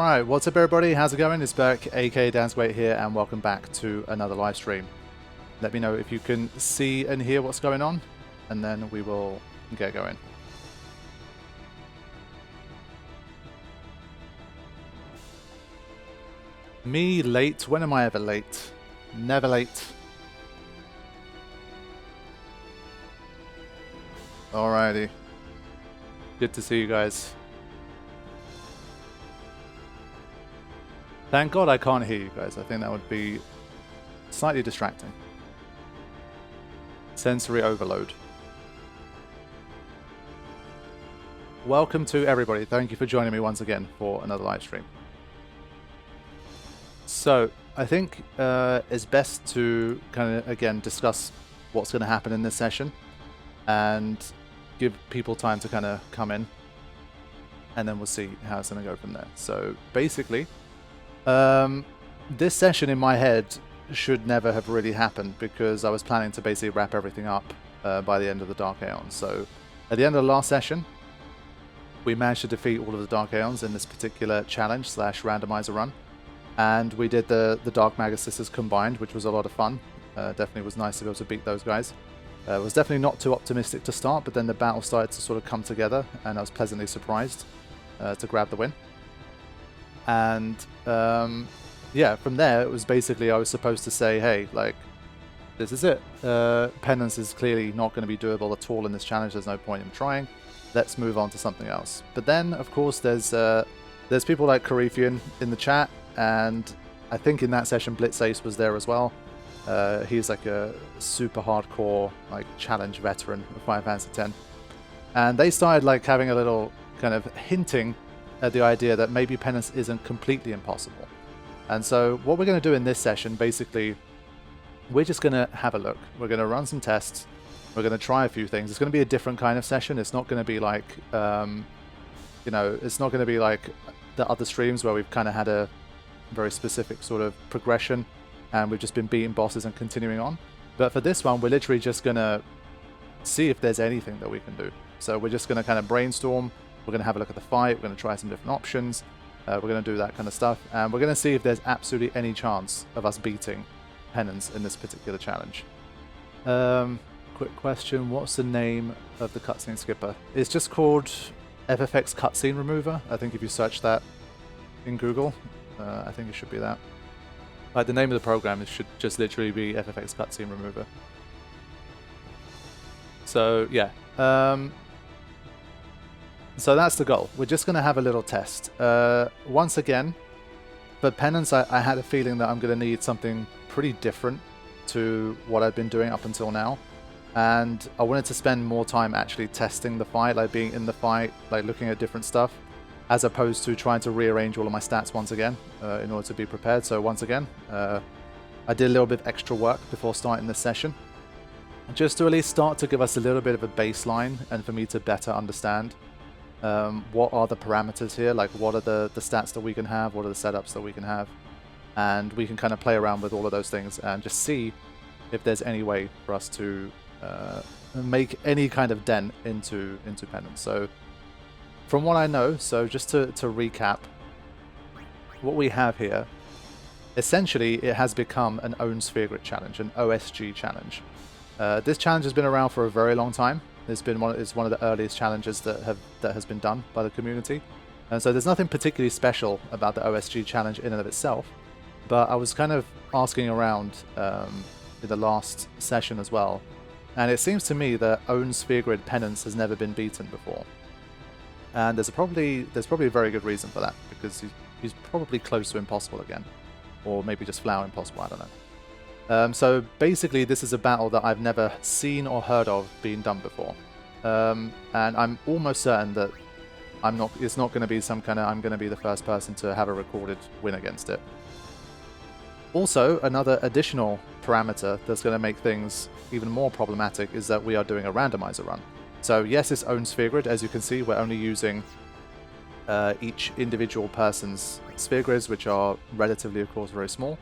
Alright, what's up everybody, how's it going? It's Berk, aka Dansg08 here, and welcome back to another live stream. Let me know if you can see and hear what's going on, and then we will get going. Me late? When am I ever late? Never late. Alrighty. Good to see you guys. Thank God I can't hear you guys. I think that would be slightly distracting. Sensory overload. Welcome to everybody. Thank you for joining me once again for another live stream. So, I think it's best to kind of, again, discuss what's going to happen in this session and give people time to kind of come in, and then we'll see how it's going to go from there. So, basically, this session in my head should never have really happened because I was planning to basically wrap everything up by the end of the Dark Aeons. So at the end of the last session, we managed to defeat all of the Dark Aeons in this particular challenge / randomizer run, and we did the Dark Magus Sisters combined, which was a lot of fun. Definitely was nice to be able to beat those guys. It was definitely not too optimistic to start, but then the battle started to sort of come together, and I was pleasantly surprised to grab the win. And yeah, from there it was basically I was supposed to say, hey, like, this is it. Penance is clearly not going to be doable at all in this challenge. There's no point in trying. Let's move on to something else. But then, of course, there's people like Carithian in the chat, and I think in that session Blitzace was there as well. He's like a super hardcore like challenge veteran of Final Fantasy X, and they started like having a little kind of hinting at the idea that maybe Penance isn't completely impossible. And so what we're going to do in this session, basically, we're just going to have a look. We're going to run some tests. We're going to try a few things. It's going to be a different kind of session. It's not going to be like, you know, it's not going to be like the other streams where we've kind of had a very specific sort of progression and we've just been beating bosses and continuing on. But for this one, we're literally just going to see if there's anything that we can do. So we're just going to kind of brainstorm. We're going to have a look at the fight, we're going to try some different options, we're going to do that kind of stuff, and we're going to see if there's absolutely any chance of us beating Penance in this particular challenge. Quick question, what's the name of the cutscene skipper? It's just called FFX Cutscene Remover. I think if you search that in Google, I think it should be that. Like the name of the program, it should just literally be FFX Cutscene Remover. So, yeah. So that's the goal. We're just going to have a little test. Once again, for Penance, I had a feeling that I'm going to need something pretty different to what I've been doing up until now. And I wanted to spend more time actually testing the fight, like being in the fight, like looking at different stuff, as opposed to trying to rearrange all of my stats once again in order to be prepared. So once again, I did a little bit of extra work before starting this session, just to at least start to give us a little bit of a baseline and for me to better understand what are the parameters here, like what are the stats that we can have, what are the setups that we can have, and we can kind of play around with all of those things and just see if there's any way for us to make any kind of dent into Penance. So from what I know, so just to recap, what we have here, essentially it has become an own sphere grid challenge, an OSG challenge. This challenge has been around for a very long time. It's one of the earliest challenges that has been done by the community, and so there's nothing particularly special about the OSG challenge in and of itself. But I was kind of asking around in the last session as well, and it seems to me that own sphere grid Penance has never been beaten before, and there's probably a very good reason for that, because he's probably close to impossible again, or maybe just flower impossible. I don't know. So basically this is a battle that I've never seen or heard of being done before, and I'm almost certain that it's not going to be some kind of I'm going to be the first person to have a recorded win against it. Also, another additional parameter that's going to make things even more problematic is that we are doing a randomizer run. So yes, it's own sphere grid. As you can see, we're only using each individual person's sphere grids, which are relatively, of course, very small.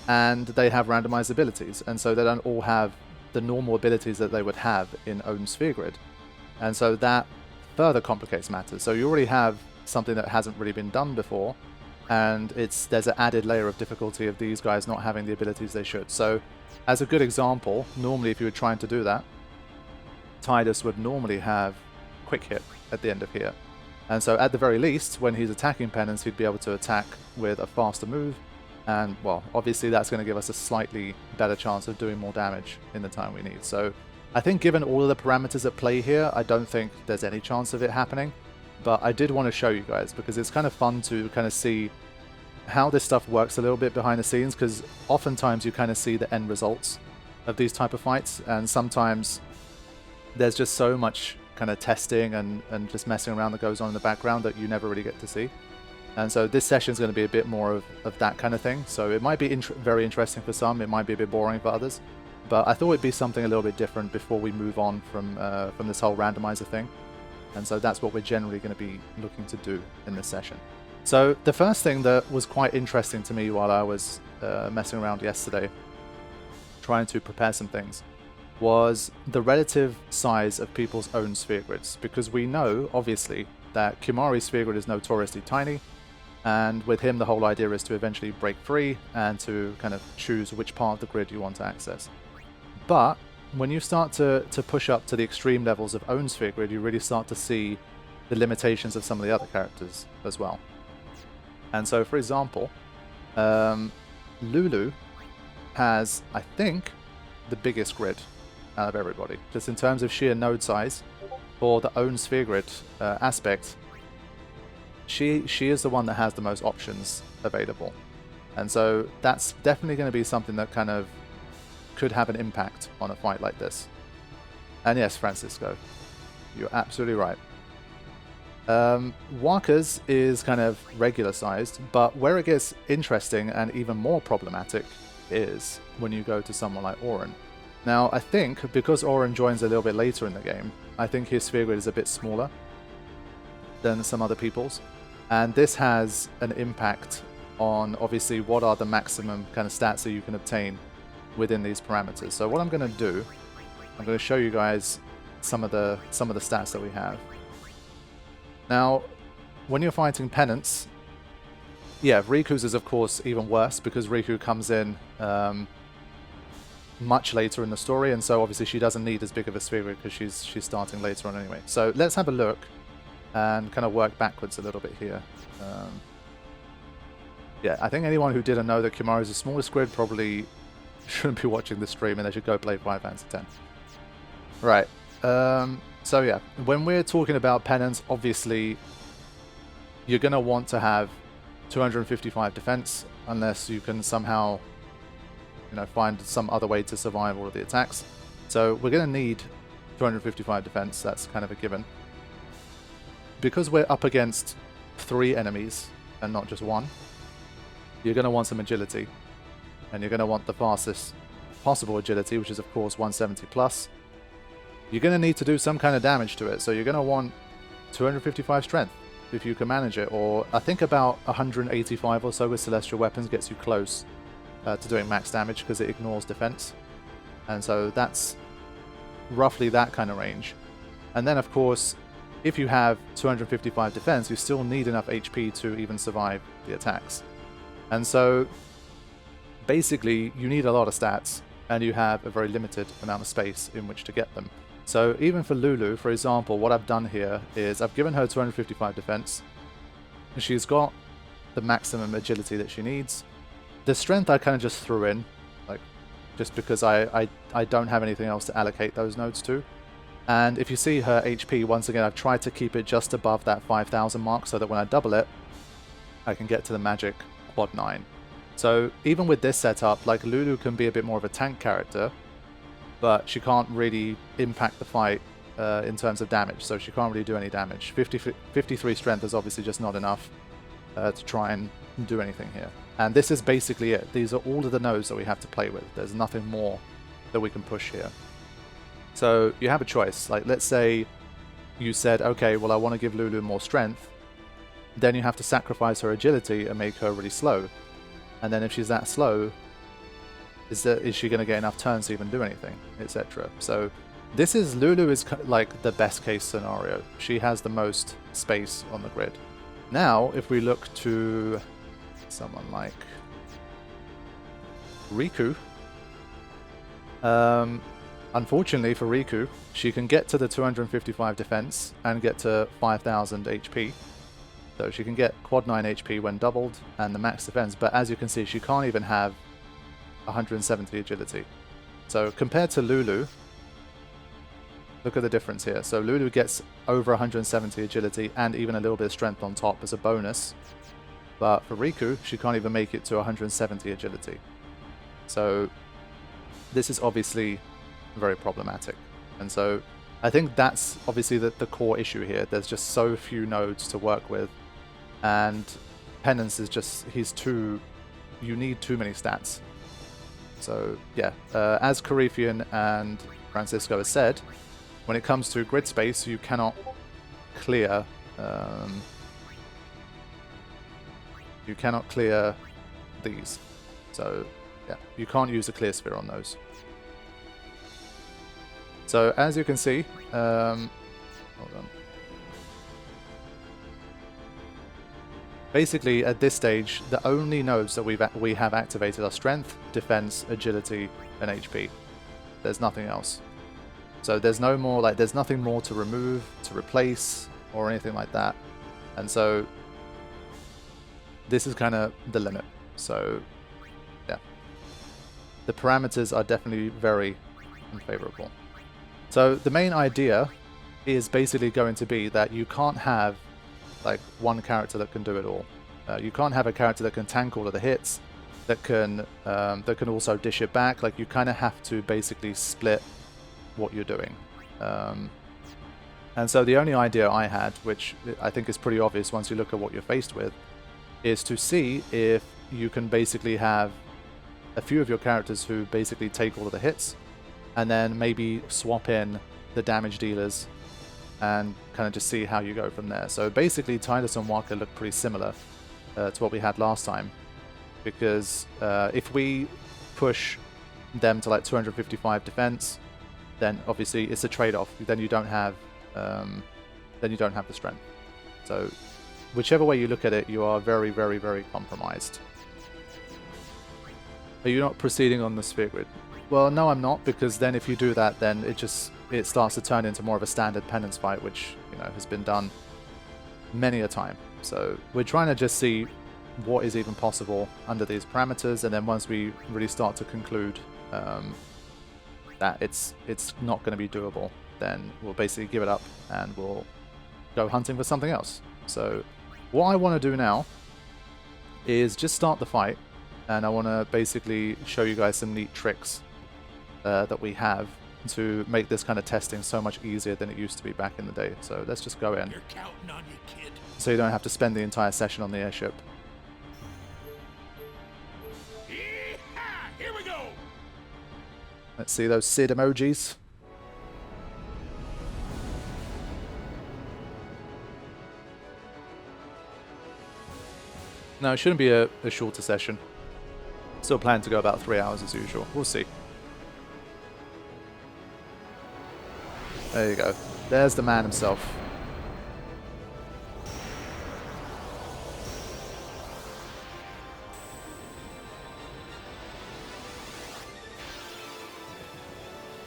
And they have randomized abilities, and so they don't all have the normal abilities that they would have in own sphere grid, and so that further complicates matters. So you already have something that hasn't really been done before, and there's an added layer of difficulty of these guys not having the abilities they should. So as a good example, normally if you were trying to do that, Tidus would normally have quick hit at the end of here. And so at the very least, when he's attacking Penance, he'd be able to attack with a faster move. And, well, obviously that's going to give us a slightly better chance of doing more damage in the time we need. So I think given all of the parameters at play here, I don't think there's any chance of it happening. But I did want to show you guys, because it's kind of fun to kind of see how this stuff works a little bit behind the scenes, because oftentimes you kind of see the end results of these type of fights, and sometimes there's just so much kind of testing and just messing around that goes on in the background that you never really get to see. And so this session is going to be a bit more of that kind of thing. So it might be very interesting for some, it might be a bit boring for others, but I thought it'd be something a little bit different before we move on from this whole randomizer thing. And so that's what we're generally going to be looking to do in this session. So the first thing that was quite interesting to me while I was messing around yesterday, trying to prepare some things, was the relative size of people's own sphere grids. Because we know, obviously, that Kimahri's sphere grid is notoriously tiny, and with him the whole idea is to eventually break free and to kind of choose which part of the grid you want to access. But when you start to push up to the extreme levels of own sphere grid, you really start to see the limitations of some of the other characters as well. And so, for example, Lulu has, I think, the biggest grid out of everybody, just in terms of sheer node size for the own sphere grid aspect. She is the one that has the most options available, and so that's definitely going to be something that kind of could have an impact on a fight like this. And yes, Francisco, you're absolutely right. Waka's is kind of regular sized, but where it gets interesting and even more problematic is when you go to someone like Auron. Now, I think because Auron joins a little bit later in the game, I think his sphere grid is a bit smaller than some other people's, and this has an impact on obviously what are the maximum kind of stats that you can obtain within these parameters. So what I'm going to do, I'm going to show you guys some of the stats that we have. Now, when you're fighting Penance, yeah, Riku's is of course even worse, because Riku comes in much later in the story, and so obviously she doesn't need as big of a sphere grid because she's starting later on anyway. So let's have a look and kind of work backwards a little bit here. Yeah, I think anyone who didn't know that Kimahri is the smallest grid probably shouldn't be watching this stream, and they should go play Final Fantasy X. Right. So yeah, when we're talking about Penance, obviously you're going to want to have 255 defense, unless you can somehow, you know, find some other way to survive all of the attacks. So we're going to need 255 defense, that's kind of a given. Because we're up against 3 enemies and not just 1, you're going to want some agility. And you're going to want the fastest possible agility, which is of course 170 plus. You're going to need to do some kind of damage to it, so you're going to want 255 strength if you can manage it, or I think about 185 or so with celestial weapons gets you close to doing max damage because it ignores defense. And so that's roughly that kind of range. And then of course, if you have 255 defense, you still need enough HP to even survive the attacks. And so basically you need a lot of stats, and you have a very limited amount of space in which to get them. So even for Lulu, for example, what I've done here is I've given her 255 defense. She's got the maximum agility that she needs. The strength I kind of just threw in, like, just because I don't have anything else to allocate those nodes to. And if you see her HP, once again, I've tried to keep it just above that 5,000 mark so that when I double it, I can get to the magic quad 9. So even with this setup, like, Lulu can be a bit more of a tank character, but she can't really impact the fight in terms of damage, so she can't really do any damage. 53 strength is obviously just not enough to try and do anything here. And this is basically it. These are all of the nodes that we have to play with. There's nothing more that we can push here. So you have a choice. Like, let's say you said, okay, well, I want to give Lulu more strength. Then you have to sacrifice her agility and make her really slow. And then if she's that slow, is she going to get enough turns to even do anything, etc. So Lulu is like the best case scenario. She has the most space on the grid. Now, if we look to someone like Riku, unfortunately for Riku, she can get to the 255 defense and get to 5000 HP. So she can get quad 9 HP when doubled and the max defense, but as you can see, she can't even have 170 agility. So compared to Lulu, look at the difference here. So Lulu gets over 170 agility and even a little bit of strength on top as a bonus. But for Riku, she can't even make it to 170 agility. So this is obviously very problematic. And so I think that's obviously the core issue here. There's just so few nodes to work with. And Penance is just, you need too many stats. So yeah, as Carifian and Francisco has said, when it comes to grid space, you cannot clear these. So yeah, you can't use a clear sphere on those. So as you can see, hold on. Basically, at this stage, the only nodes that we have activated are Strength, Defense, Agility, and HP. There's nothing else. So there's no more, like, there's nothing more to remove, to replace, or anything like that. And so this is kind of the limit. So yeah, the parameters are definitely very unfavorable. So the main idea is basically going to be that you can't have like one character that can do it all. You can't have a character that can tank all of the hits, that can also dish it back. Like, you kind of have to basically split what you're doing. And so the only idea I had, which I think is pretty obvious once you look at what you're faced with, is to see if you can basically have a few of your characters who basically take all of the hits, and then maybe swap in the damage dealers and kind of just see how you go from there. So basically, Tidus and Waka look pretty similar to what we had last time, because if we push them to like 255 defense, then obviously it's a trade-off. Then you don't have the strength. So whichever way you look at it, you are very, very, very compromised. Are you not proceeding on the sphere grid? Well, no, I'm not, because then if you do that, then it starts to turn into more of a standard Penance fight, which, you know, has been done many a time. So we're trying to just see what is even possible under these parameters, and then once we really start to conclude that it's not going to be doable, then we'll basically give it up and we'll go hunting for something else. So what I want to do now is just start the fight, and I want to basically show you guys some neat tricks that we have to make this kind of testing so much easier than it used to be back in the day. So let's just go in. You're counting on you, kid. So you don't have to spend the entire session on the airship. Yeehaw! Here we go. Let's see those Sid emojis. No, it shouldn't be a shorter session. Still plan to go about 3 hours as usual. We'll see. There you go. There's the man himself.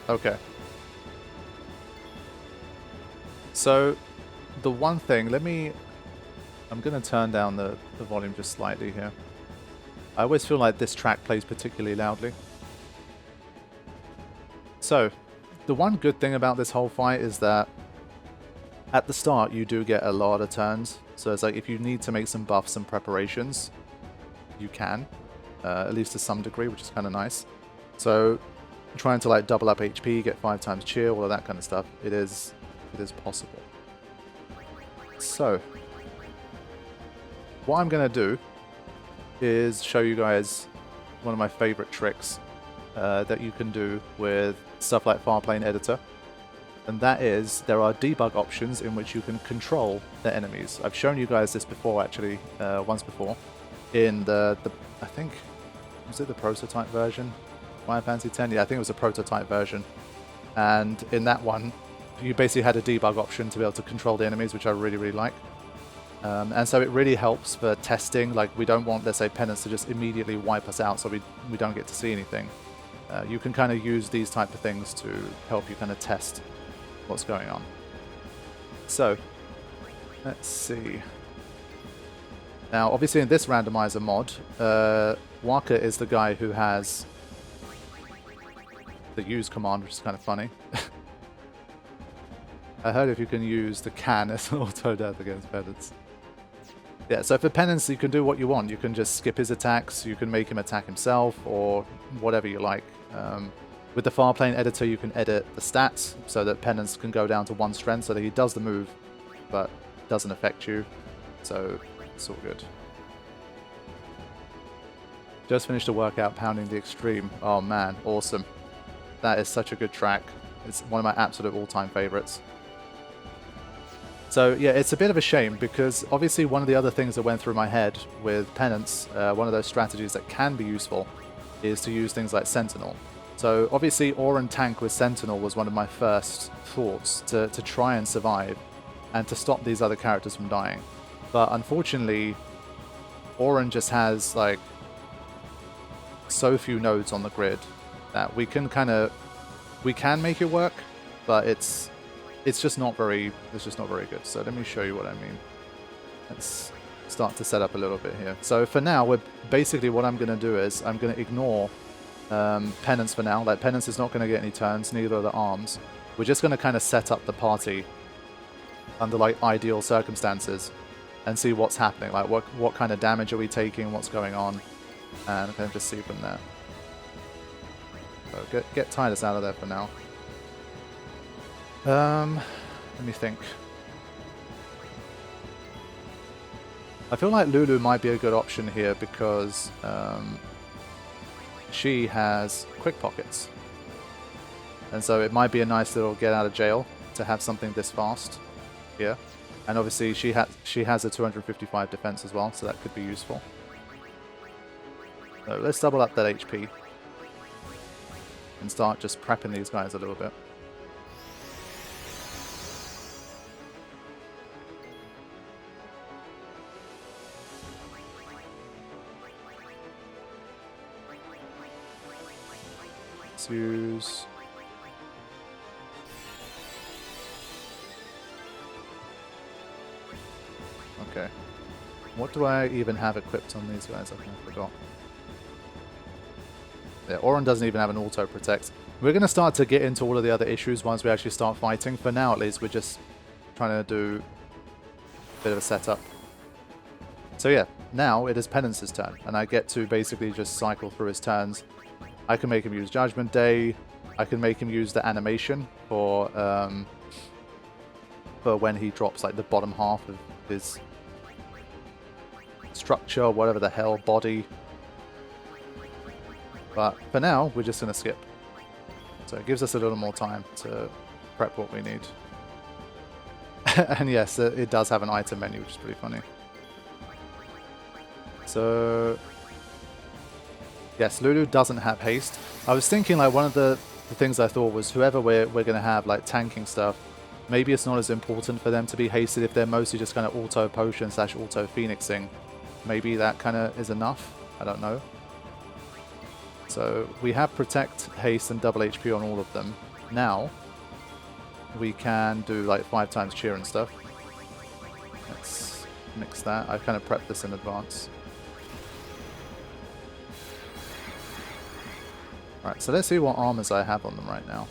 Okay. So, the one thing, I'm going to turn down the volume just slightly here. I always feel like this track plays particularly loudly. So, the one good thing about this whole fight is that at the start you do get a lot of turns. So it's like if you need to make some buffs and preparations, you can, at least to some degree, which is kind of nice. So trying to like double up HP, get 5 times cheer, all of that kind of stuff, it is possible. So what I'm going to do is show you guys one of my favorite tricks that you can do with stuff like Farplane Editor, and that is there are debug options in which you can control the enemies. I've shown you guys this before, actually, once before, in the I think, was it the prototype version? Final Fantasy X? Yeah, I think it was a prototype version, and in that one you basically had a debug option to be able to control the enemies, which I really, really like. And so it really helps for testing. Like, we don't want, let's say, Penance to just immediately wipe us out so we don't get to see anything. You can kind of use these type of things to help you kind of test what's going on. So, let's see. Now, obviously in this randomizer mod, Waka is the guy who has the use command, which is kind of funny. I heard if you can use the can as an auto death against Penance. Yeah, so for Penance you can do what you want. You can just skip his attacks, you can make him attack himself, or whatever you like. With the Farplane editor you can edit the stats so that Penance can go down to 1 strength so that he does the move, but doesn't affect you. So it's all good. Just finished a workout pounding the Extreme. Oh man, awesome. That is such a good track. It's one of my absolute all-time favorites. So yeah, it's a bit of a shame because obviously one of the other things that went through my head with Penance, one of those strategies that can be useful, is to use things like Sentinel. So obviously Auron tank with Sentinel was one of my first thoughts to try and survive and to stop these other characters from dying. But unfortunately, Auron just has like so few nodes on the grid that we can make it work, but it's just not very good. So let me show you what I mean. Let's start to set up a little bit here. So for now, basically what I'm going to do is I'm going to ignore Penance for now. Like, Penance is not going to get any turns, neither are the arms. We're just going to kind of set up the party under like ideal circumstances and see what's happening. Like what kind of damage are we taking, what's going on, and kind of just see from there. So get Titus out of there for now. Let me think. I feel like Lulu might be a good option here because she has quick pockets. And so it might be a nice little get out of jail to have something this fast here. And obviously she has a 255 defense as well, so that could be useful. So let's double up that HP and start just prepping these guys a little bit. Let's use... Okay. What do I even have equipped on these guys? I think I forgot. Yeah, Auron doesn't even have an auto protect. We're going to start to get into all of the other issues once we actually start fighting. For now, at least, we're just trying to do a bit of a setup. So yeah, now it is Penance's turn, and I get to basically just cycle through his turns. I can make him use Judgment Day. I can make him use the animation for when he drops like the bottom half of his structure, whatever the hell, body. But for now, we're just going to skip. So it gives us a little more time to prep what we need. And yes, it does have an item menu, which is pretty funny. So yes, Lulu doesn't have haste. I was thinking like one of the things I thought was whoever we're going to have like tanking stuff, maybe it's not as important for them to be hasted if they're mostly just kind of auto potion / auto phoenixing. Maybe that kind of is enough. I don't know. So we have protect, haste, and double HP on all of them. Now we can do like 5 times cheer and stuff. Let's mix that. I kind of prepped this in advance. Alright, so let's see what armors I have on them right now.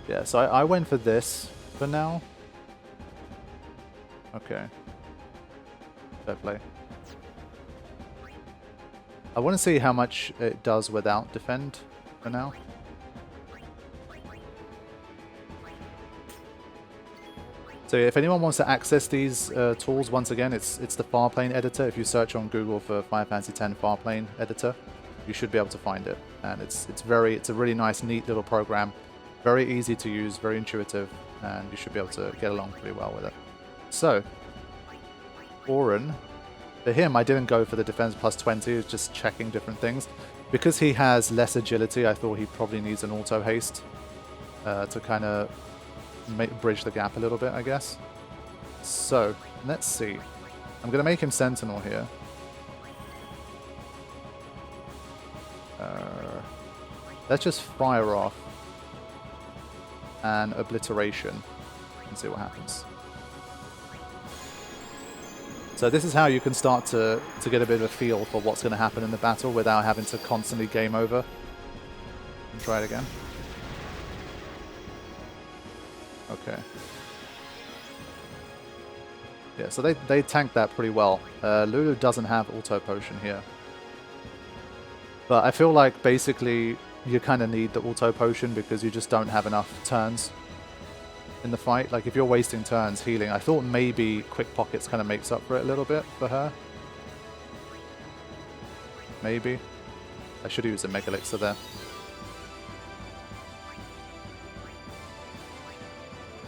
Yeah, so I went for this for now. Okay. Fair play. I want to see how much it does without defend for now. So if anyone wants to access these tools, once again, it's the Farplane editor. If you search on Google for Final Fantasy X Farplane editor, you should be able to find it. And it's a really nice, neat little program. Very easy to use, very intuitive, and you should be able to get along pretty well with it. So, Auron. For him, I didn't go for the defense plus 20, it was just checking different things. Because he has less agility, I thought he probably needs an auto haste to kind of bridge the gap a little bit, I guess. So, let's see. I'm going to make him Sentinel here. Let's just fire off an Obliteration and see what happens. So this is how you can start to get a bit of a feel for what's going to happen in the battle without having to constantly game over. And try it again. Okay. Yeah, so they tanked that pretty well. Lulu doesn't have Auto Potion here. But I feel like basically you kind of need the Auto Potion because you just don't have enough turns in the fight. Like if you're wasting turns healing, I thought maybe Quick Pockets kind of makes up for it a little bit for her. Maybe. I should use a Mega Elixir there.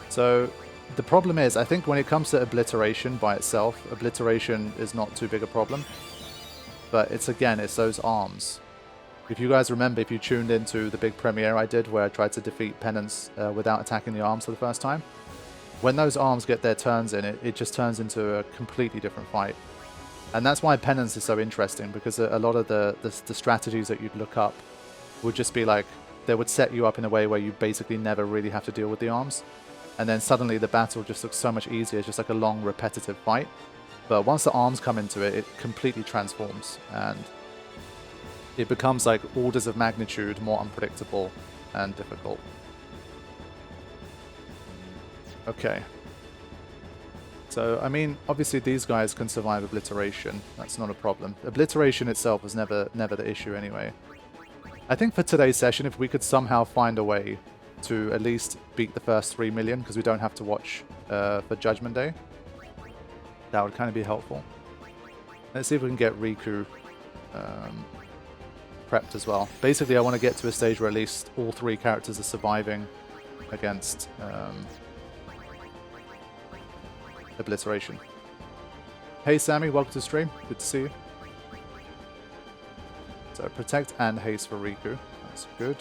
So the problem is, I think when it comes to Obliteration by itself, Obliteration is not too big a problem. But it's those arms. If you guys remember, if you tuned into the big premiere I did where I tried to defeat Penance without attacking the arms for the first time, when those arms get their turns in, it just turns into a completely different fight. And that's why Penance is so interesting, because a lot of the strategies that you'd look up would just be like, they would set you up in a way where you basically never really have to deal with the arms. And then suddenly the battle just looks so much easier, it's just like a long repetitive fight. But once the arms come into it, it completely transforms, and it becomes like orders of magnitude more unpredictable and difficult. Okay. So, I mean, obviously these guys can survive Obliteration. That's not a problem. Obliteration itself was never the issue anyway. I think for today's session, if we could somehow find a way to at least beat the first 3 million, because we don't have to watch for Judgment Day, that would kind of be helpful. Let's see if we can get Riku prepped as well. Basically, I want to get to a stage where at least all 3 characters are surviving against Obliteration. Hey Sammy, welcome to the stream. Good to see you. So Protect and Haste for Riku. That's good.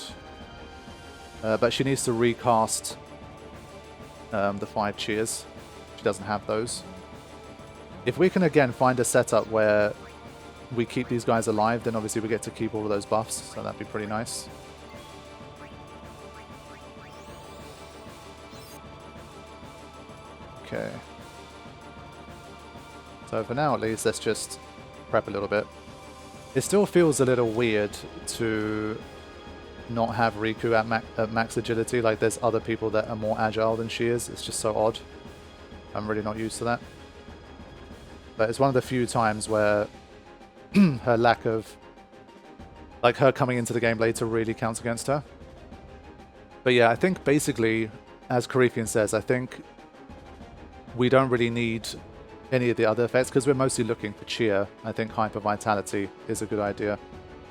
But she needs to recast the 5 cheers. She doesn't have those. If we can again find a setup where we keep these guys alive, then obviously we get to keep all of those buffs, so that'd be pretty nice. Okay. So for now at least, let's just prep a little bit. It still feels a little weird to not have Riku at max agility. Like there's other people that are more agile than she is. It's just so odd. I'm really not used to that. But it's one of the few times where her lack of, like her coming into the game later really counts against her. But yeah, I think basically, as Carithian says, I think we don't really need any of the other effects because we're mostly looking for cheer. I think Hyper Vitality is a good idea,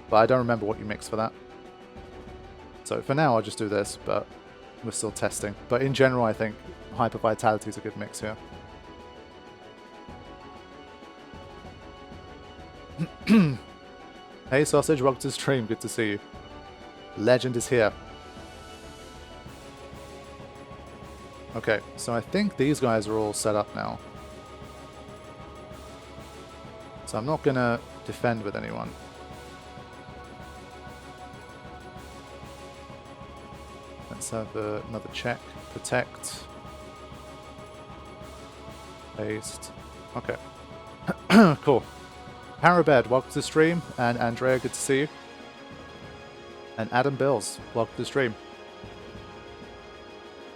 but I don't remember what you mix for that. So for now I'll just do this, but we're still testing. But in general I think Hyper Vitality is a good mix here. Hey Sausage, welcome to the stream, good to see you. Legend is here. Okay, so I think these guys are all set up now. So I'm not gonna defend with anyone. Let's have another check. Protect. Paste. Okay. Cool. Parabed, welcome to the stream. And Andrea, good to see you. And Adam Bills, welcome to the stream.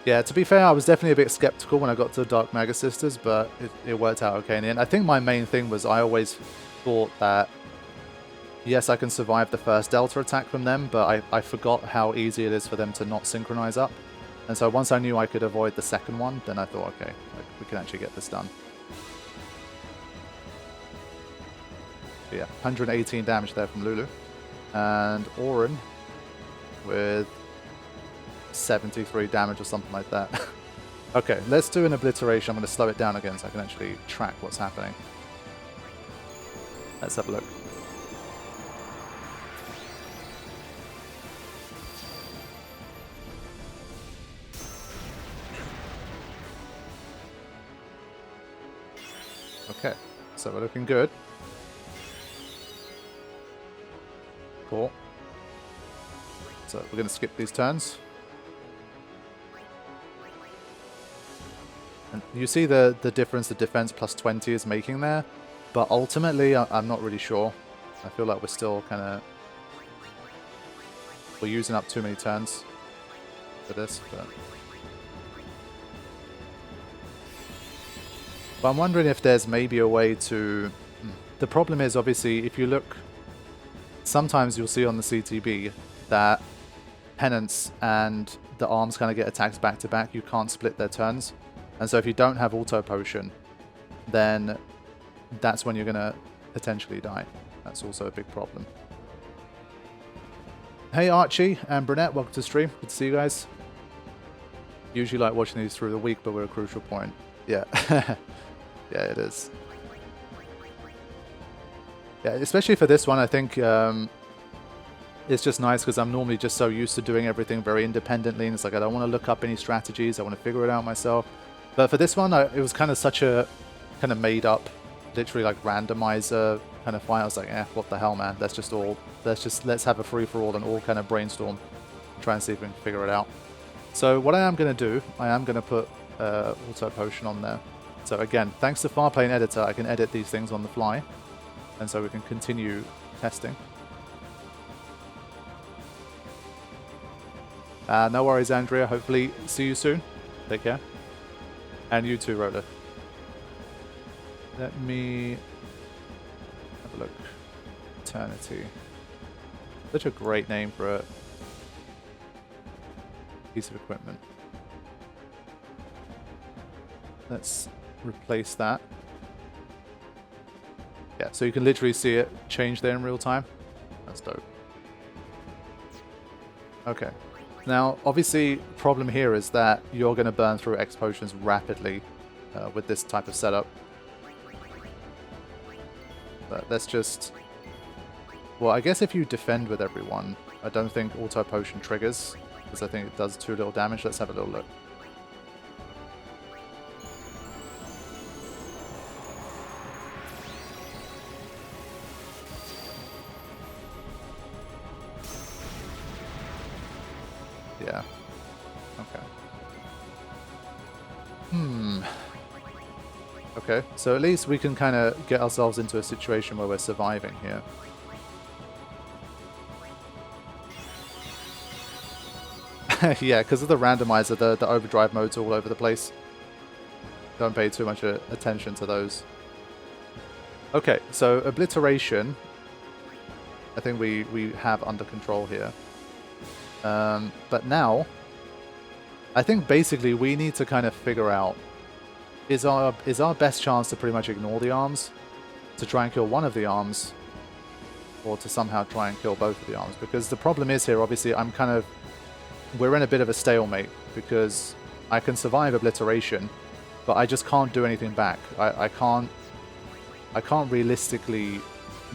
Yeah, to be fair, I was definitely a bit skeptical when I got to Dark Mega Sisters, but it worked out okay in the end. I think my main thing was I always thought that, yes, I can survive the first Delta attack from them, but I forgot how easy it is for them to not synchronize up. And so once I knew I could avoid the second one, then I thought, okay, we can actually get this done. But yeah, 118 damage there from Lulu. And Auron with 73 damage or something like that. Okay, let's do an obliteration. I'm going to slow it down again so I can actually track what's happening. Let's have a look. Okay, so we're looking good. Cool. So we're going to skip these turns. And you see the difference the defense plus 20 is making there, but ultimately I'm not really sure. I feel like we're still kind of... We're using up too many turns for this, but I'm wondering if there's maybe a way to... The problem is, obviously, if you look... Sometimes you'll see on the CTB that Penance and the arms kind of get attacked back to back. You can't split their turns. And so if you don't have Auto Potion, then that's when you're going to potentially die. That's also a big problem. Hey Archie and Brunette, welcome to the stream. Good to see you guys. Usually like watching these through the week, but we're a crucial point. Yeah. Yeah, it is. Yeah, especially for this one, I think it's just nice because I'm normally just so used to doing everything very independently, and it's like I don't want to look up any strategies, I want to figure it out myself. But for this one, it was kind of such a kind of made up, literally like randomizer kind of fight. I was like, what the hell, man? Let's have a free-for-all and all kind of brainstorm, try and see if we can figure it out. So what I am going to do, I am going to put Auto Potion on there. So again, thanks to Farplane Editor, I can edit these things on the fly, and so we can continue testing. No worries, Andrea. Hopefully see you soon. Take care. And you too, Rhoda. Let me have a look. Eternity. Such a great name for a piece of equipment. Let's replace that. Yeah, so you can literally see it change there in real time. That's dope. Okay. Now, obviously, problem here is that you're going to burn through X potions rapidly with this type of setup. But let's just... Well, I guess if you defend with everyone, I don't think Auto Potion triggers, because I think it does too little damage. Let's have a little look. Yeah. Okay. Okay, so at least we can kind of get ourselves into a situation where we're surviving here. Yeah, because of the randomizer, the overdrive mode's all over the place. Don't pay too much attention to those. Okay, so obliteration, I think we have under control here. But now, I think basically we need to kind of figure out, is our best chance to pretty much ignore the arms, to try and kill one of the arms, or to somehow try and kill both of the arms? Because the problem is here, obviously, we're in a bit of a stalemate, because I can survive obliteration, but I just can't do anything back. I can't realistically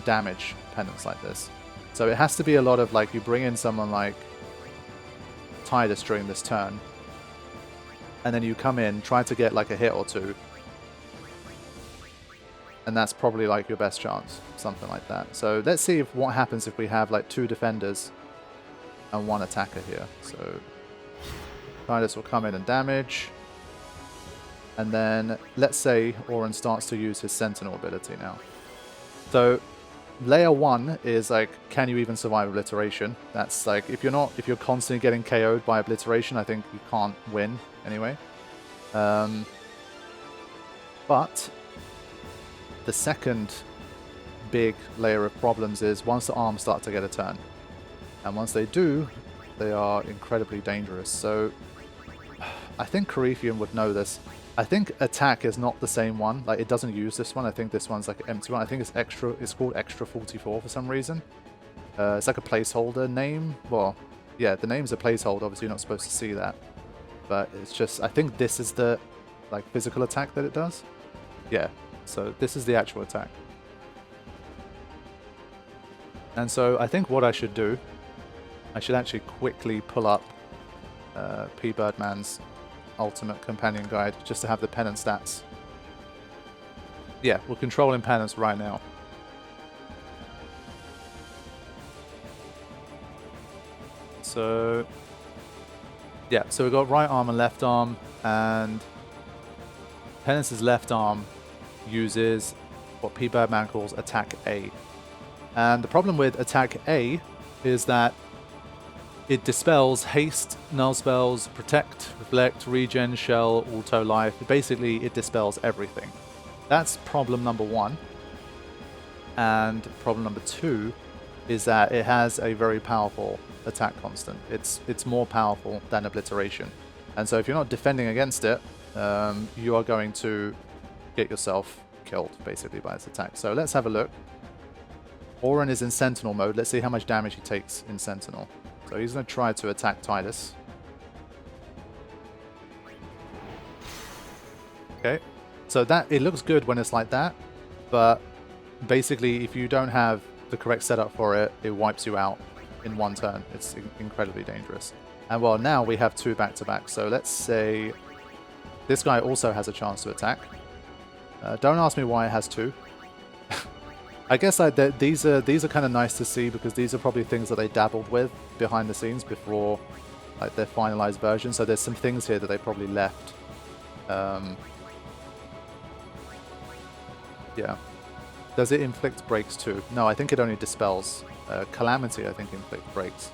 damage Penance like this. So it has to be a lot of, like, you bring in someone like Tidus during this turn, and then you come in, try to get like a hit or two, and that's probably like your best chance, something like that. So let's see what happens if we have like 2 defenders and 1 attacker here. So Tidus will come in and damage, and then let's say Auron starts to use his Sentinel ability now. So layer 1 is like, can you even survive obliteration? That's like, if you're constantly getting KO'd by obliteration, I think you can't win anyway. But the second big layer of problems is once the arms start to get a turn. And once they do, they are incredibly dangerous. So I think Coryphean would know this. I think attack is not the same one. Like, it doesn't use this one. I think this one's like an empty one. I think it's extra. It's called Extra 44 for some reason. It's like a placeholder name. Well, yeah, the name's a placeholder. Obviously, you're not supposed to see that. But it's just, I think this is the like physical attack that it does. Yeah. So this is the actual attack. And so I think what I should do, I should actually quickly pull up P. Birdman's Ultimate Companion Guide just to have the Penance stats. Yeah, we're controlling Penance right now. So, yeah, so we've got right arm and left arm, and Penance's left arm uses what P. Birdman calls attack A. And the problem with attack A is that it dispels haste, null spells, protect, reflect, regen, shell, auto life. Basically, it dispels everything. That's problem number one. And problem number two is that it has a very powerful attack constant. It's more powerful than obliteration. And so if you're not defending against it, you are going to get yourself killed, basically, by its attack. So let's have a look. Oren is in Sentinel mode. Let's see how much damage he takes in Sentinel. So he's going to try to attack Tidus. Okay. So that it looks good when it's like that, but basically if you don't have the correct setup for it, it wipes you out in one turn. It's incredibly dangerous. And well, now we have two back-to-back. So let's say this guy also has a chance to attack. Don't ask me why it has two. I guess these are kind of nice to see because these are probably things that they dabbled with behind the scenes before like their finalized version. So there's some things here that they probably left. Yeah. Does it inflict breaks too? No, I think it only dispels. Calamity, I think, inflict breaks.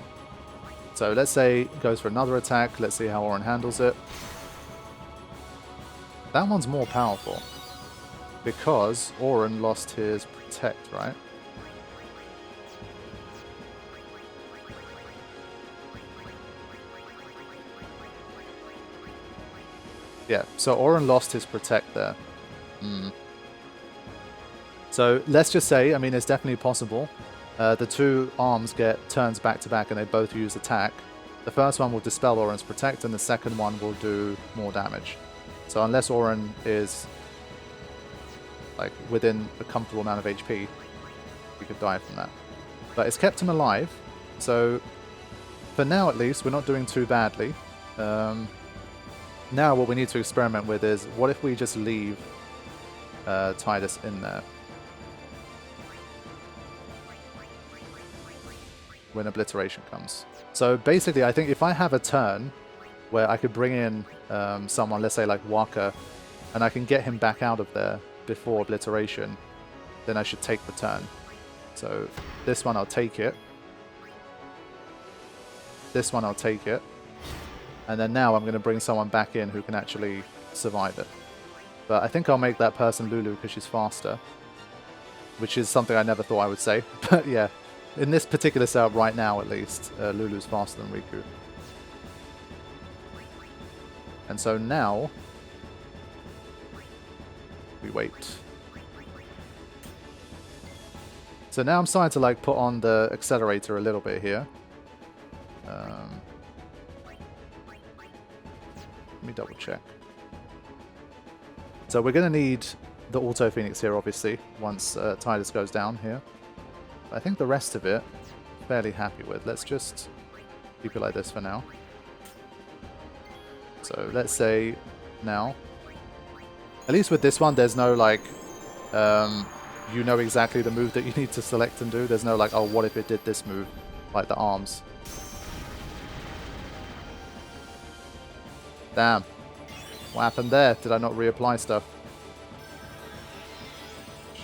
So let's say it goes for another attack. Let's see how Oren handles it. That one's more powerful because Oren lost his protect, right? Yeah, so Oren lost his protect there. So let's just say, I mean, it's definitely possible. The two arms get turns back to back and they both use attack. The first one will dispel Oren's protect and the second one will do more damage. So unless Oren is like within a comfortable amount of HP, he could die from that. But it's kept him alive. So for now at least, we're not doing too badly. Now what we need to experiment with is what if we just leave Tidus in there when obliteration comes. So basically, I think if I have a turn where I could bring in someone, let's say like Waka, and I can get him back out of there before obliteration, then I should take the turn. So this one I'll take it. This one I'll take it. And then now I'm going to bring someone back in who can actually survive it. But I think I'll make that person Lulu because she's faster. Which is something I never thought I would say. But yeah. In this particular setup right now, at least, Lulu's faster than Riku. And so now, we wait. So now I'm starting to like put on the accelerator a little bit here. Let me double check. So we're going to need the Auto Phoenix here, obviously, once Tidus goes down here. I think the rest of it, fairly happy with. Let's just keep it like this for now. So let's say now. At least with this one, there's no like, you know exactly the move that you need to select and do. There's no like, oh, what if it did this move? Like the arms. Damn. What happened there? Did I not reapply stuff?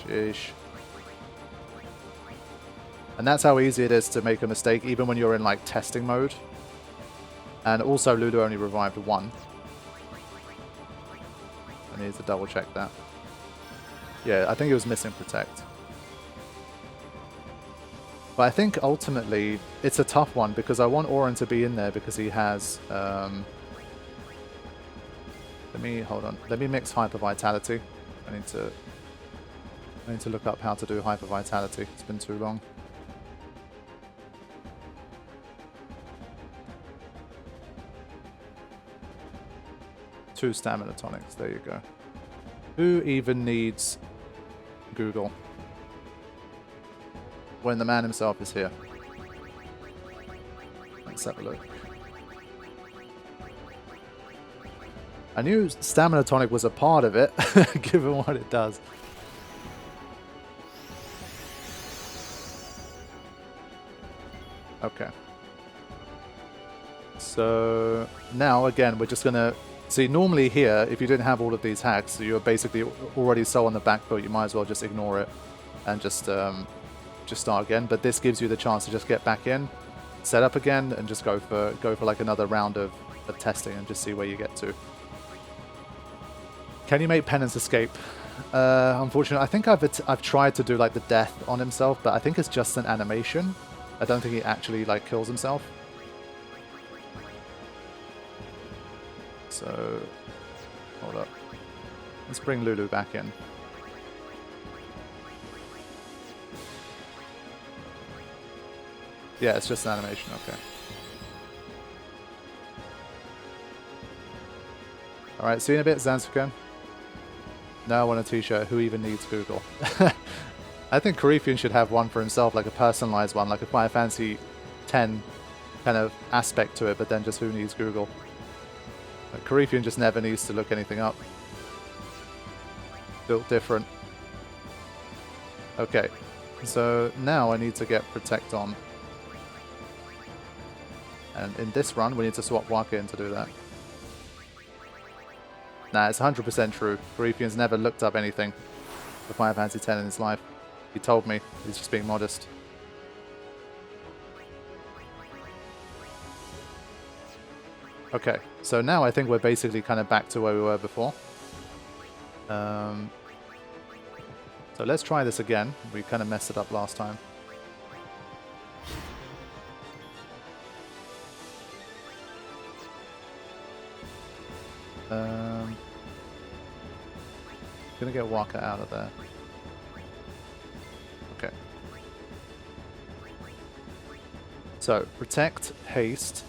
Sheesh. And that's how easy it is to make a mistake, even when you're in like testing mode. And also Lulu only revived one. I need to double check that. Yeah, I think it was missing protect. But I think ultimately it's a tough one because I want Oren to be in there because he has hold on. Let me mix Hyper Vitality. I need to look up how to do Hyper Vitality. It's been too long. Two stamina tonics, there you go. Who even needs Google when the man himself is here? Let's have a look. I knew stamina tonic was a part of it, given what it does. Okay. So now again, we're just gonna see. Normally here, if you didn't have all of these hacks, so you're basically already so on the back foot. You might as well just ignore it and just start again. But this gives you the chance to just get back in, set up again, and just go for like another round of testing and just see where you get to. Can you make Penance escape? Unfortunately, I think I've tried to do like the death on himself, but I think it's just an animation. I don't think he actually like kills himself. So, hold up. Let's bring Lulu back in. Yeah, it's just an animation, okay. Alright, see you in a bit, Dansg08. Now I want a t-shirt. Who even needs Google? I think Coryphean should have one for himself, like a personalized one, like a Final Fantasy X kind of aspect to it, but then just who needs Google? Like, Coryphean just never needs to look anything up. Built different. Okay, so now I need to get Protect on. And in this run, we need to swap Waka in to do that. Nah, it's 100% true. Coryphean's never looked up anything for Final Fantasy X in his life. He told me. He's just being modest. Okay, so now I think we're basically kind of back to where we were before. So let's try this again. We kind of messed it up last time. Gonna get Waka out of there. Okay. So, protect, haste.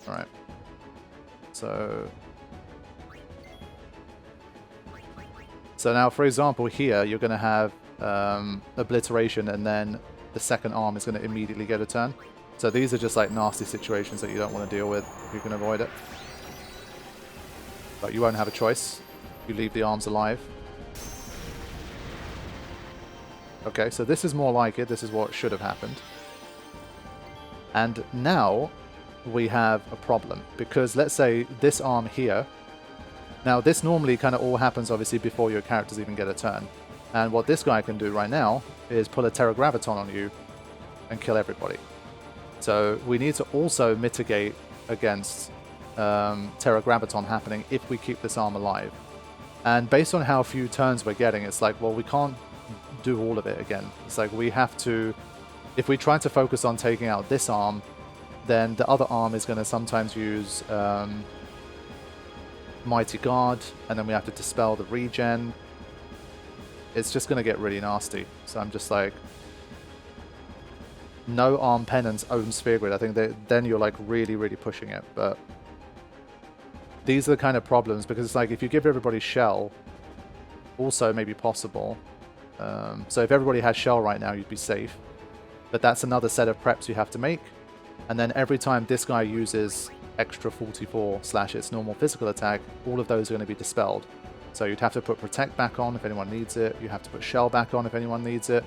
Alright. So now, for example, here you're going to have obliteration, and then the second arm is going to immediately get a turn. So these are just like nasty situations that you don't want to deal with if you can avoid it. But you won't have a choice. You leave the arms alive. Okay, so this is more like it. This is what should have happened. And now we have a problem, because let's say this arm here. Now this normally kind of all happens obviously before your characters even get a turn. And what this guy can do right now is pull a Terra Graviton on you and kill everybody. So we need to also mitigate against Terra Graviton happening if we keep this arm alive. And based on how few turns we're getting, it's like, well, we can't do all of it again. It's like we have to, if we try to focus on taking out this arm, then the other arm is going to sometimes use Mighty Guard, and then we have to dispel the regen. It's just going to get really nasty. So I'm just like, no arm Penance, own Sphere Grid. I think that then you're like really, really pushing it. But these are the kind of problems, because it's like if you give everybody Shell, also maybe possible. So if everybody has Shell right now, you'd be safe. But that's another set of preps you have to make. And then every time this guy uses extra 44 / its normal physical attack, all of those are going to be dispelled. So you'd have to put Protect back on if anyone needs it. You have to put Shell back on if anyone needs it.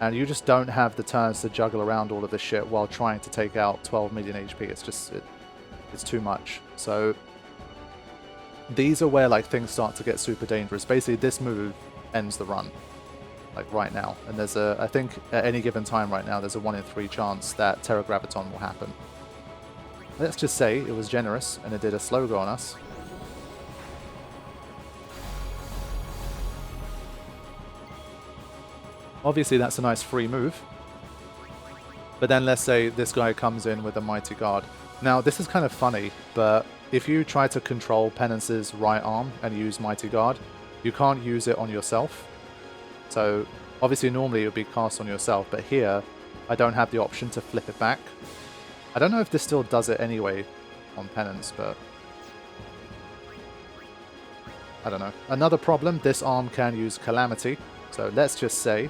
And you just don't have the turns to juggle around all of this shit while trying to take out 12 million HP. It's just, it's too much. So these are where like things start to get super dangerous. Basically, this move ends the run, like right now. And there's a, I think at any given time right now, there's a 1 in 3 chance that Terra Graviton will happen. Let's just say it was generous and it did a slow go on us. Obviously that's a nice free move. But then let's say this guy comes in with a Mighty Guard. Now this is kind of funny, but if you try to control Penance's right arm and use Mighty Guard, you can't use it on yourself. So obviously normally it would be cast on yourself, but here I don't have the option to flip it back. I don't know if this still does it anyway on Penance, but I don't know. Another problem, this arm can use Calamity. So let's just say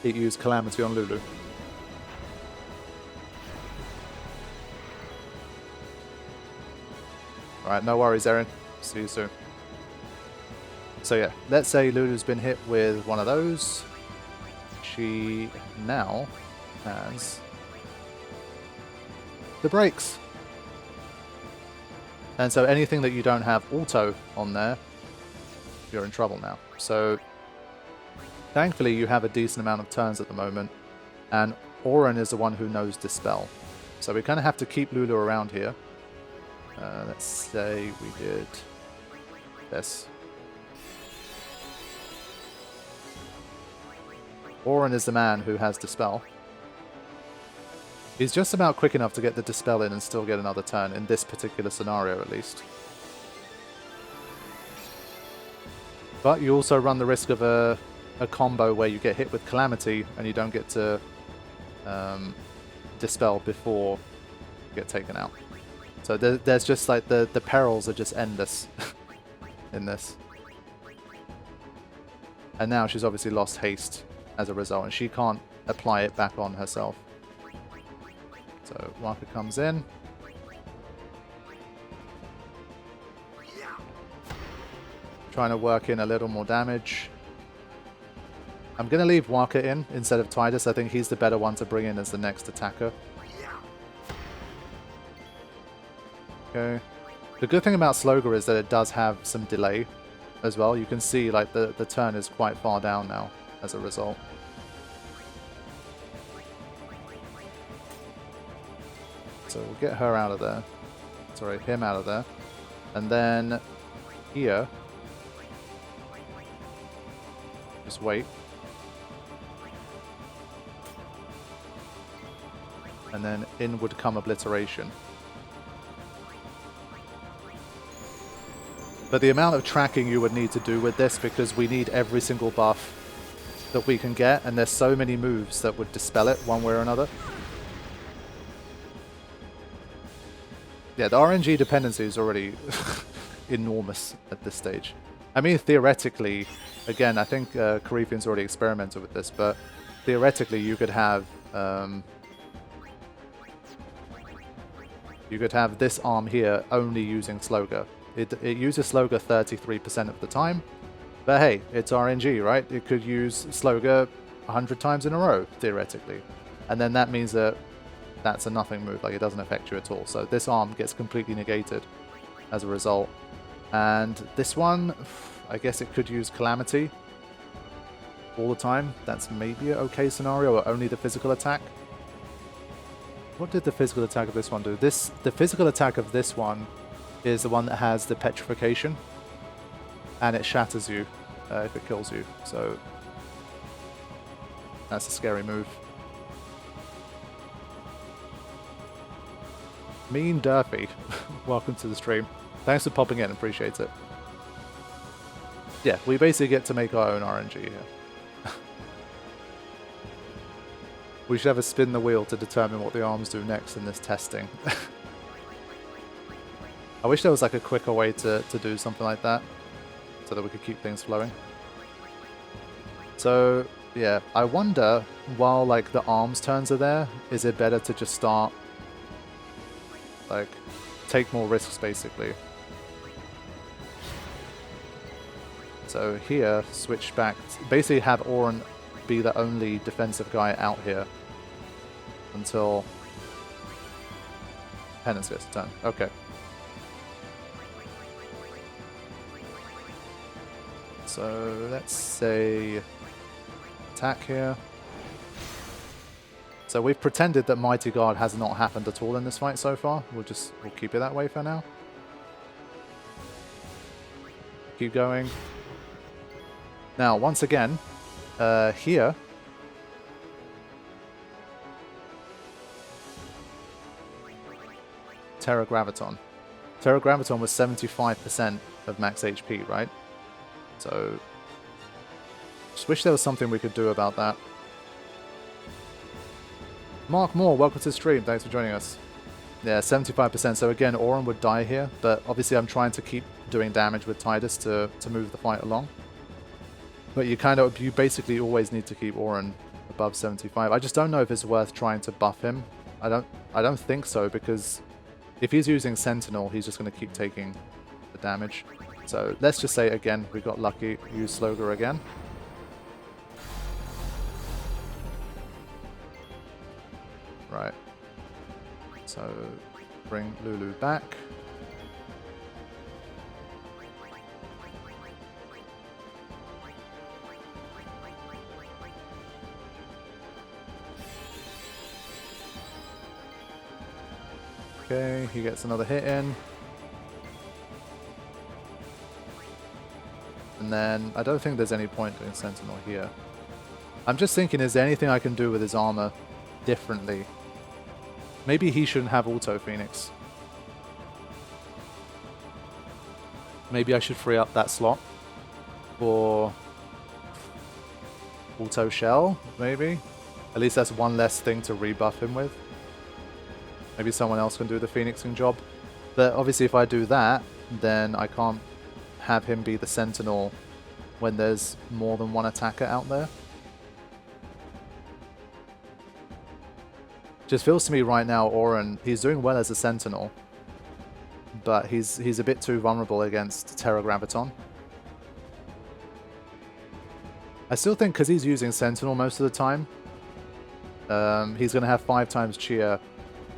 it used Calamity on Lulu. Alright, no worries, Erin. See you soon. So yeah, let's say Lulu's been hit with one of those. she now has the brakes. And so anything that you don't have auto on there, you're in trouble now. So thankfully you have a decent amount of turns at the moment, and Auron is the one who knows Dispel. So we kind of have to keep Lulu around here. Let's say we did this. Auron is the man who has Dispel. He's just about quick enough to get the Dispel in and still get another turn, in this particular scenario at least. But you also run the risk of a combo where you get hit with Calamity and you don't get to Dispel before you get taken out. So there's just like the perils are just endless in this. And now she's obviously lost haste as a result, and she can't apply it back on herself. So Waka comes in. Trying to work in a little more damage. I'm going to leave Waka in instead of Tidus. I think he's the better one to bring in as the next attacker. Okay. The good thing about Sloga is that it does have some delay as well. You can see like the turn is quite far down now as a result. So we'll get her out of there. Sorry, him out of there. And then here, just wait. And then in would come Obliteration. But the amount of tracking you would need to do with this, because we need every single buff that we can get, and there's so many moves that would dispel it one way or another. Yeah, the RNG dependency is already enormous at this stage. I mean, theoretically, again, I think Carithian's already experimented with this, but theoretically you could have this arm here only using Sloga. It uses Sloga 33% of the time, but hey, it's RNG, right? It could use Sloga 100 times in a row, theoretically. And then that means that that's a nothing move, like it doesn't affect you at all. So this arm gets completely negated as a result. And this one, I guess it could use Calamity all the time. That's maybe an okay scenario, or only the physical attack. What did the physical attack of this one do? The physical attack of this one is the one that has the petrification, and it shatters you if it kills you. So that's a scary move. Mean Durfee, welcome to the stream. Thanks for popping in, appreciate it. Yeah, we basically get to make our own RNG here. We should have a spin the wheel to determine what the arms do next in this testing. I wish there was like a quicker way to do something like that, so that we could keep things flowing. So yeah, I wonder, while like the arms turns are there, is it better to just start, like, take more risks basically? So here, switch back, basically have Auron be the only defensive guy out here until Penance gets a turn. Okay. So let's say attack here. So we've pretended that Mighty Guard has not happened at all in this fight so far. We'll keep it that way for now. Keep going. Now, once again, here, Terra Graviton. Terra Graviton was 75% of max HP, right? So, just wish there was something we could do about that. Mark Moore, welcome to the stream. Thanks for joining us. Yeah, 75%. So again, Auron would die here, but obviously I'm trying to keep doing damage with Tidus to move the fight along. But you basically always need to keep Auron above 75. I just don't know if it's worth trying to buff him. I don't think so, because if he's using Sentinel, he's just going to keep taking the damage. So let's just say again, we got lucky, use Sloga again. Right. So bring Lulu back. Okay, he gets another hit in. And then I don't think there's any point doing Sentinel here. I'm just thinking, is there anything I can do with his armor differently? Maybe he shouldn't have Auto Phoenix. Maybe I should free up that slot for Auto Shell, maybe? At least that's one less thing to rebuff him with. Maybe someone else can do the Phoenixing job. But obviously if I do that, then I can't have him be the Sentinel when there's more than one attacker out there. Just feels to me right now, Auron, he's doing well as a Sentinel, but he's a bit too vulnerable against Terra Graviton. I still think because he's using Sentinel most of the time, he's going to have 5 times cheer,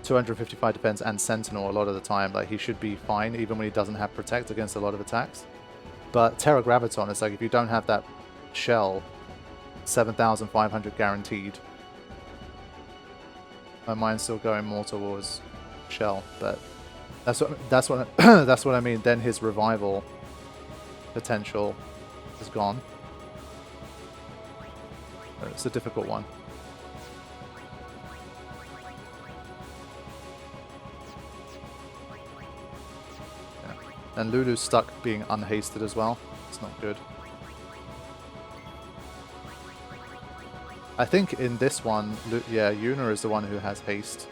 255 defense, and Sentinel a lot of the time. Like, he should be fine even when he doesn't have Protect against a lot of attacks. But Terra Graviton, it's like if you don't have that shell, 7,500 guaranteed. My mind's still going more towards shell, but that's what that's what I mean. Then his revival potential is gone. It's a difficult one. Yeah. And Lulu's stuck being unhasted as well. It's not good. I think in this one, yeah, Yuna is the one who has haste.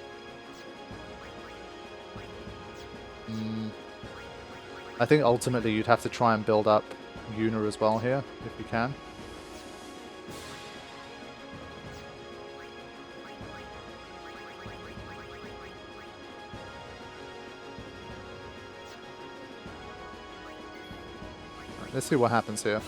I think ultimately you'd have to try and build up Yuna as well here, if you can. Right, let's see what happens here.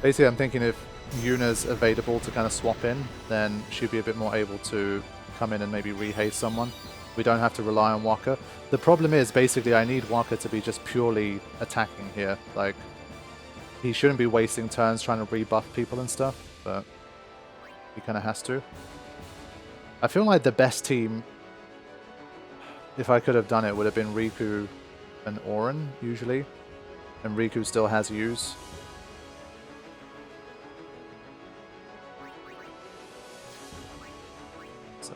Basically, I'm thinking if Yuna's available to kind of swap in, then she'd be a bit more able to come in and maybe re-haste someone. We don't have to rely on Waka. The problem is, basically, I need Waka to be just purely attacking here. Like, he shouldn't be wasting turns trying to rebuff people and stuff, but he kind of has to. I feel like the best team, if I could have done it, would have been Riku and Auron, usually. And Riku still has use. So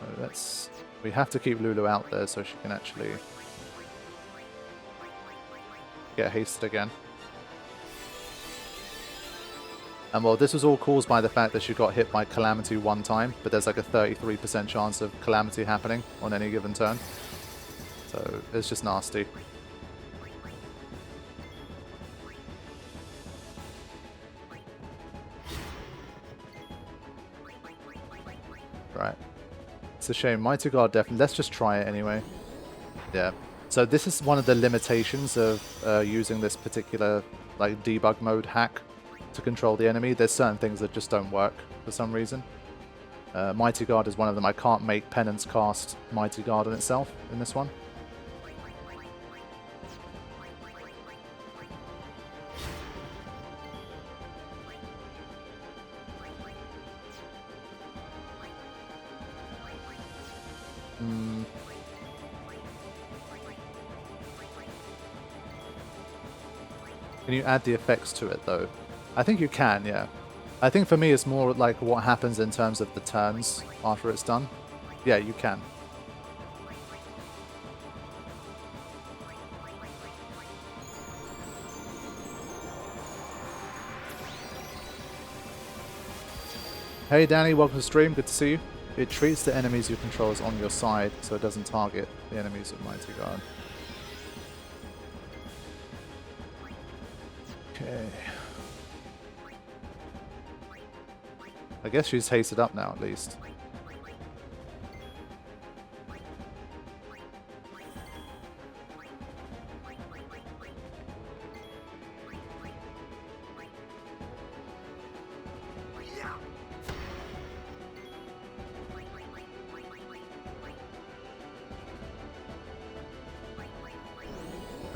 we have to keep Lulu out there so she can actually get hasted again. And well, this was all caused by the fact that she got hit by Calamity one time, but there's like a 33% chance of Calamity happening on any given turn. So it's just nasty. Right. It's a shame. Mighty Guard definitely. Let's just try it anyway. Yeah. So this is one of the limitations of using this particular like debug mode hack to control the enemy. There's certain things that just don't work for some reason. Mighty Guard is one of them. I can't make Penance cast Mighty Guard on itself in this one. Can you add the effects to it though? I think you can, yeah. I think for me it's more like what happens in terms of the turns after it's done. Yeah, you can. Hey Danny, welcome to the stream, good to see you. It treats the enemies you control as on your side, so it doesn't target the enemies of Mighty Guard. Okay. I guess she's hasted up now, at least.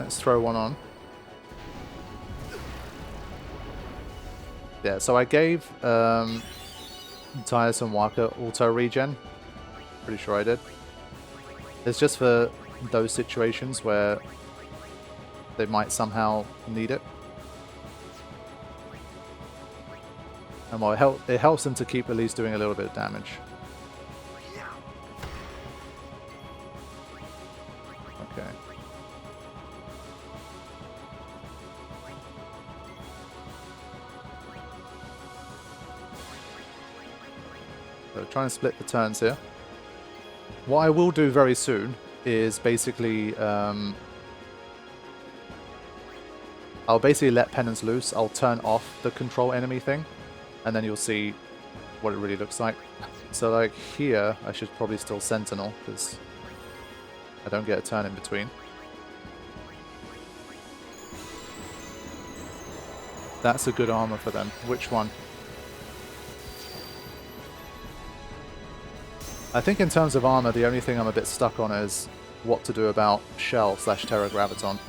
Let's throw one on. Yeah, so I gave Tyus and Waka auto regen. Pretty sure I did. It's just for those situations where they might somehow need it. And well, it helps them to keep at least doing a little bit of damage. Okay. So trying to split the turns here. What I will do very soon is basically I'll basically let Penance loose. I'll turn off the control enemy thing, and then you'll see what it really looks like. So like here, I should probably still Sentinel, because I don't get a turn in between. That's a good armor for them. Which one? I think in terms of armor, the only thing I'm a bit stuck on is what to do about Shell / Terra Graviton.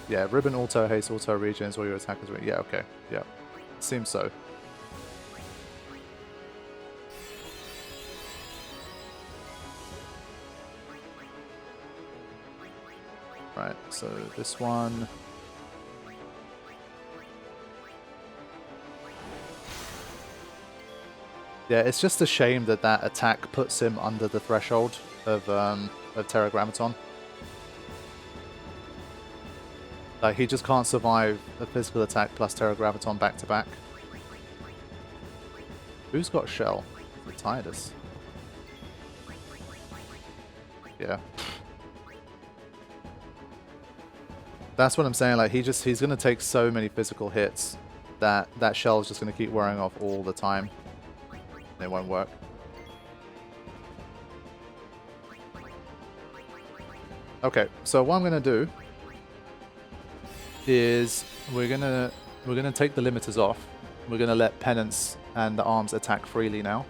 Yeah, Ribbon auto haste, auto regens, all your attackers. Yeah, okay. Yeah, seems so. Right, so this one. Yeah, it's just a shame that that attack puts him under the threshold of Terra Graviton. Like, he just can't survive a physical attack plus Terra Graviton back to back. Who's got Shell? Tidus. Yeah. That's what I'm saying, like, he's gonna take so many physical hits that that Shell's just gonna keep wearing off all the time. It won't work. Okay, so what I'm gonna do is we're gonna take the limiters off. We're gonna let Penance and the arms attack freely now.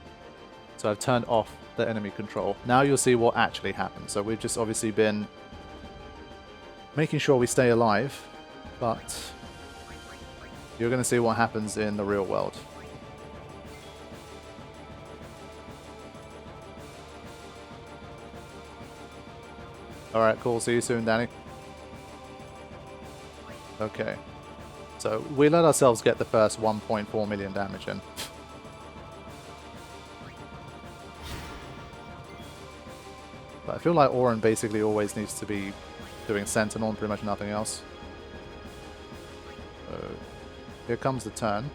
So I've turned off the enemy control. Now you'll see what actually happens. So we've just obviously been making sure we stay alive, but you're gonna see what happens in the real world. Alright, cool. See you soon, Danny. Okay. So we let ourselves get the first 1.4 million damage in. But I feel like Auron basically always needs to be doing Sentinel and pretty much nothing else. So here comes the turn.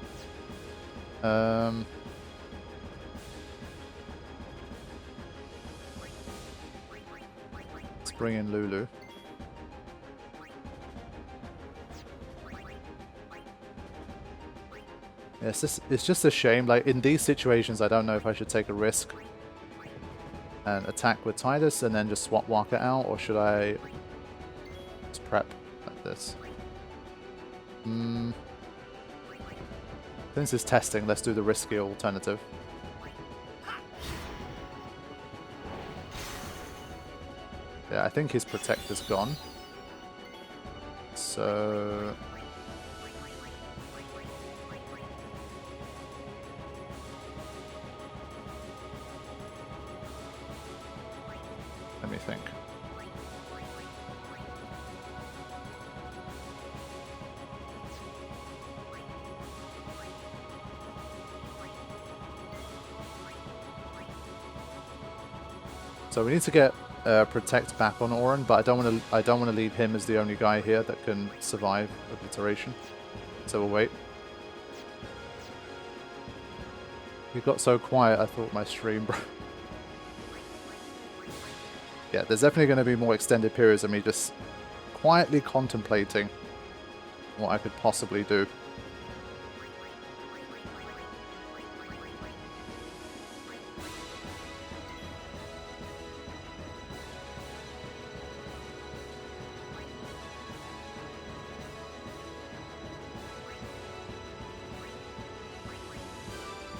Let's bring in Lulu. Yeah, it's just a shame. Like, in these situations, I don't know if I should take a risk and attack with Tidus and then just swap Waka out, or should I just prep like this? Since it's testing, let's do the risky alternative. Yeah, I think his protector's gone. So let me think. So we need to get protect back on Auron, but I don't want to leave him as the only guy here that can survive obliteration. So we'll wait. He got so quiet, I thought my stream broke. Yeah, there's definitely going to be more extended periods of me just quietly contemplating what I could possibly do.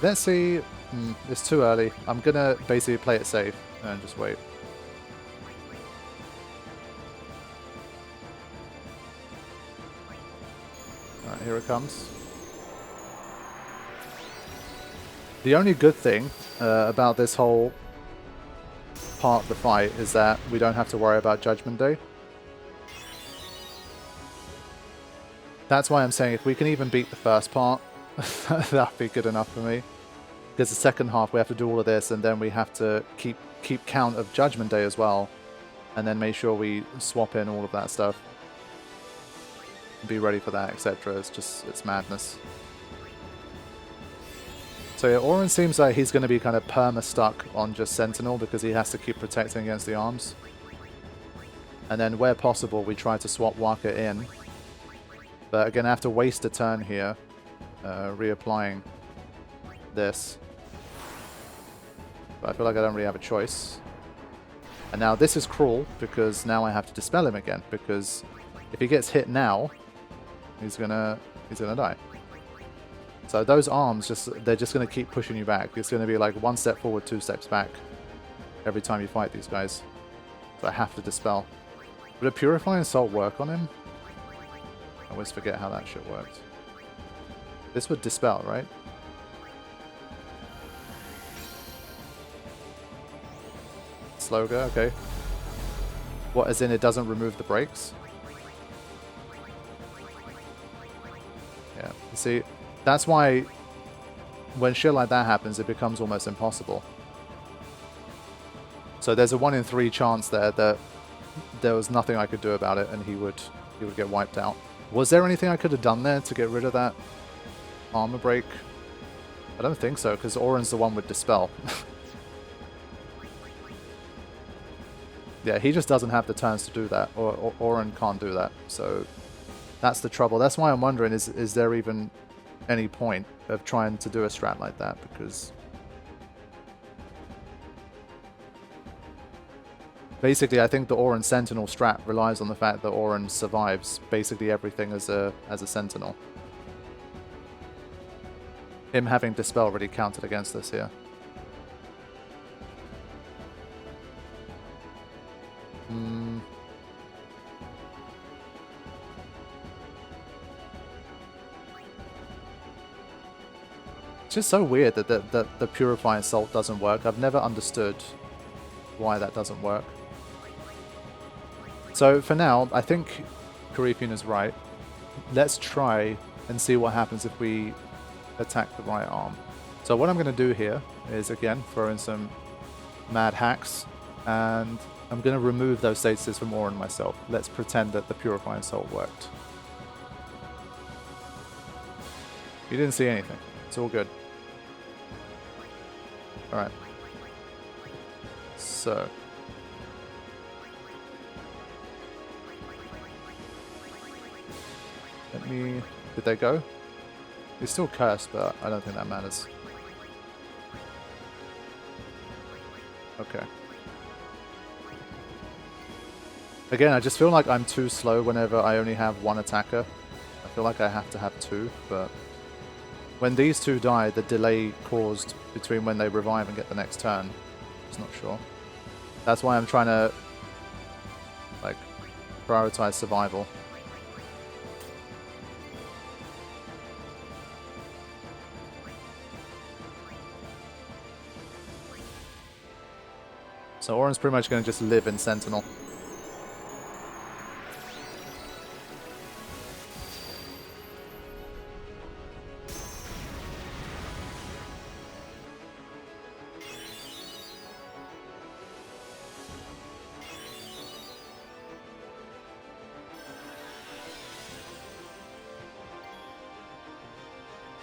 Let's see. It's too early. I'm gonna basically play it safe and just wait. Alright, here it comes. The only good thing about this whole part of the fight is that we don't have to worry about Judgment Day. That's why I'm saying if we can even beat the first part, that'd be good enough for me. Because the second half we have to do all of this, and then we have to keep count of Judgment Day as well, and then make sure we swap in all of that stuff. Be ready for that, etc. It's madness. So yeah, Orin seems like he's going to be kind of perma-stuck on just Sentinel because he has to keep protecting against the arms. And then where possible we try to swap Waka in. But again, I have to waste a turn here, reapplying this. But I feel like I don't really have a choice. And now this is cruel, because now I have to dispel him again, because if he gets hit now, he's gonna die. So those arms, they're just gonna keep pushing you back. It's gonna be like 1 step forward, 2 steps back every time you fight these guys. So I have to dispel. Would a Purifying Assault work on him? I always forget how that shit worked. This would dispel, right? Sloga, okay. What, as in it doesn't remove the brakes? Yeah, you see, that's why when shit like that happens, it becomes almost impossible. So there's a 1 in 3 chance there that there was nothing I could do about it and he would get wiped out. Was there anything I could have done there to get rid of that armor break? I don't think so, because Orin's the one with Dispel. Yeah, he just doesn't have the turns to do that, or Orin can't do that, so that's the trouble. That's why I'm wondering, is there even any point of trying to do a strat like that, because basically I think the Orin Sentinel strat relies on the fact that Orin survives basically everything as a Sentinel. Him having Dispel really counted against us here. It's just so weird that the Purifying Assault doesn't work. I've never understood why that doesn't work. So for now, I think Karifian is right. Let's try and see what happens if we attack the right arm. So what I'm going to do here is, again, throw in some mad hacks, and I'm going to remove those statuses from Orin myself. Let's pretend that the Purifying Assault worked. You didn't see anything. It's all good. Alright. So. Let me... Did they go? He's still cursed, but I don't think that matters. Okay. Again, I just feel like I'm too slow whenever I only have 1 attacker. I feel like I have to have 2, but when these 2 die, the delay caused between when they revive and get the next turn, I'm just not sure. That's why I'm trying to, like, prioritize survival. So Orin's pretty much going to just live in Sentinel.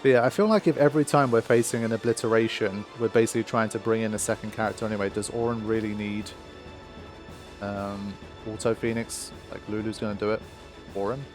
But yeah, I feel like if every time we're facing an obliteration, we're basically trying to bring in a second character anyway, does Orin really need Auto Phoenix? Like, Lulu's going to do it for him?